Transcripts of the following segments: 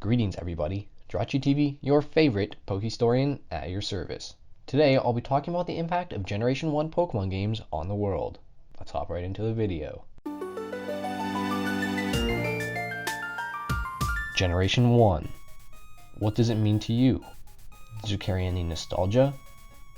Greetings everybody, Jirachi TV, your favorite Pokehistorian at your service. Today I'll be talking about the impact of Generation 1 Pokemon games on the world. Let's hop right into the video. Generation 1. What does it mean to you? Does it carry any nostalgia?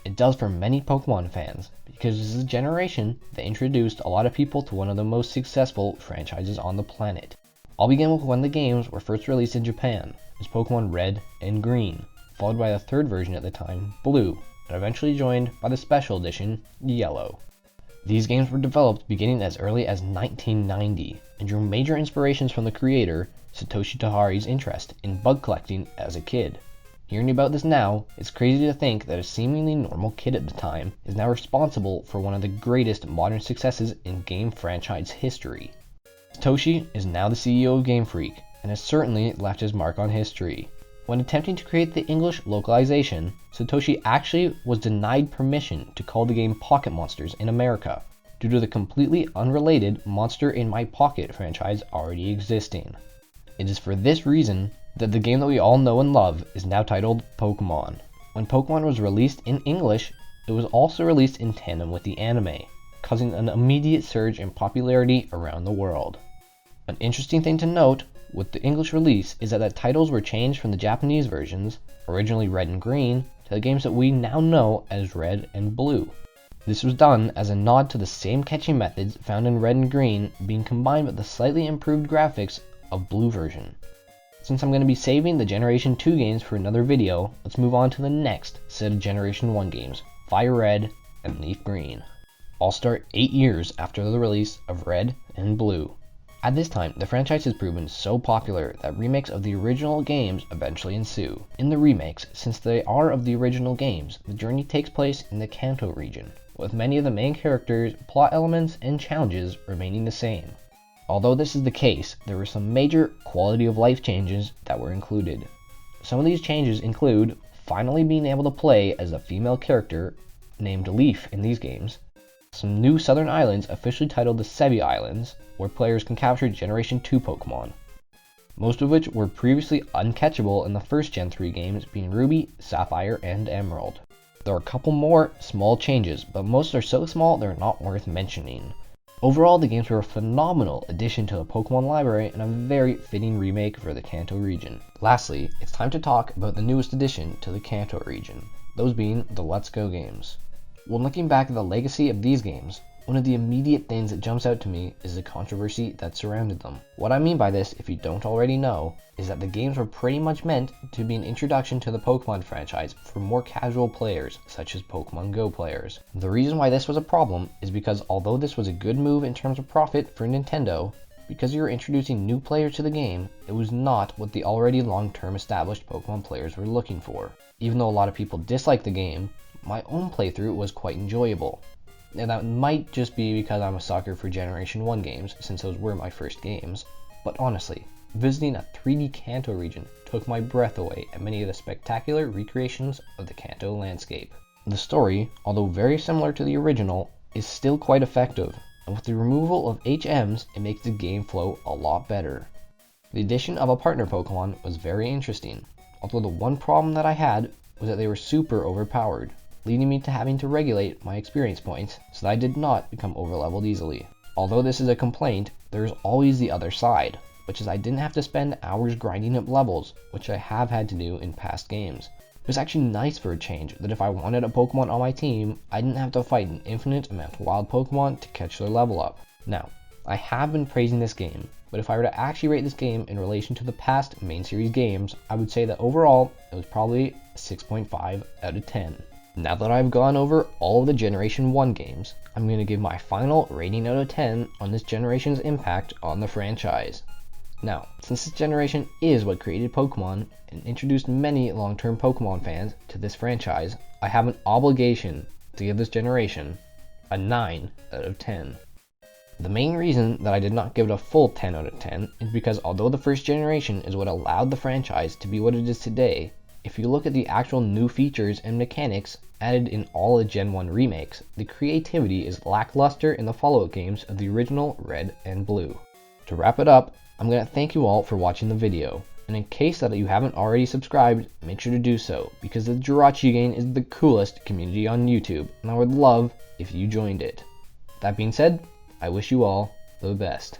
It does for many Pokemon fans, because this is a generation that introduced a lot of people to one of the most successful franchises on the planet. I'll begin with when the games were first released in Japan, as Pokemon Red and Green, followed by the third version at the time, Blue, and eventually joined by the special edition, Yellow. These games were developed beginning as early as 1990, and drew major inspirations from the creator, Satoshi Tahari's interest in bug collecting as a kid. Hearing about this now, it's crazy to think that a seemingly normal kid at the time is now responsible for one of the greatest modern successes in game franchise history. Satoshi is now the CEO of Game Freak, and has certainly left his mark on history. When attempting to create the English localization, Satoshi actually was denied permission to call the game Pocket Monsters in America, due to the completely unrelated Monster in My Pocket franchise already existing. It is for this reason that the game that we all know and love is now titled Pokemon. When Pokemon was released in English, it was also released in tandem with the anime, causing an immediate surge in popularity around the world. An interesting thing to note with the English release is that the titles were changed from the Japanese versions, originally Red and Green, to the games that we now know as Red and Blue. This was done as a nod to the same catchy methods found in Red and Green being combined with the slightly improved graphics of Blue version. Since I'm going to be saving the Generation 2 games for another video, let's move on to the next set of Generation 1 games, Fire Red and Leaf Green. I'll start 8 years after the release of Red and Blue. At this time, the franchise has proven so popular that remakes of the original games eventually ensue. In the remakes, since they are of the original games, the journey takes place in the Kanto region, with many of the main characters, plot elements, and challenges remaining the same. Although this is the case, there were some major quality of life changes that were included. Some of these changes include finally being able to play as a female character named Leaf in these games, some new southern islands officially titled the Sevi Islands, where players can capture Generation 2 Pokemon, most of which were previously uncatchable in the first Gen 3 games, being Ruby, Sapphire, and Emerald. There are a couple more small changes, but most are so small they're not worth mentioning. Overall, the games were a phenomenal addition to the Pokemon library and a very fitting remake for the Kanto region. Lastly, it's time to talk about the newest addition to the Kanto region, those being the Let's Go games. When looking back at the legacy of these games, one of the immediate things that jumps out to me is the controversy that surrounded them. What I mean by this, if you don't already know, is that the games were pretty much meant to be an introduction to the Pokemon franchise for more casual players, such as Pokemon Go players. The reason why this was a problem is because although this was a good move in terms of profit for Nintendo, because you were introducing new players to the game, it was not what the already long-term established Pokemon players were looking for. Even though a lot of people disliked the game, my own playthrough was quite enjoyable. And that might just be because I'm a sucker for Generation 1 games, since those were my first games, but honestly, visiting a 3D Kanto region took my breath away at many of the spectacular recreations of the Kanto landscape. The story, although very similar to the original, is still quite effective, and with the removal of HMs, it makes the game flow a lot better. The addition of a partner Pokemon was very interesting, although the one problem that I had was that they were super overpowered, leading me to having to regulate my experience points so that I did not become overleveled easily. Although this is a complaint, there is always the other side, which is I didn't have to spend hours grinding up levels, which I have had to do in past games. It was actually nice for a change that if I wanted a Pokemon on my team, I didn't have to fight an infinite amount of wild Pokemon to catch their level up. Now, I have been praising this game, but if I were to actually rate this game in relation to the past main series games, I would say that overall, it was probably a 6.5 out of 10. Now that I've gone over all of the Generation 1 games, I'm going to give my final rating out of 10 on this generation's impact on the franchise. Now, since this generation is what created Pokemon and introduced many long-term Pokemon fans to this franchise, I have an obligation to give this generation a 9 out of 10. The main reason that I did not give it a full 10 out of 10 is because although the first generation is what allowed the franchise to be what it is today, if you look at the actual new features and mechanics added in all the Gen 1 remakes, the creativity is lackluster in the follow-up games of the original Red and Blue. To wrap it up, I'm going to thank you all for watching the video. And in case that you haven't already subscribed, make sure to do so, because the Jirachi Gang is the coolest community on YouTube, and I would love if you joined it. That being said, I wish you all the best.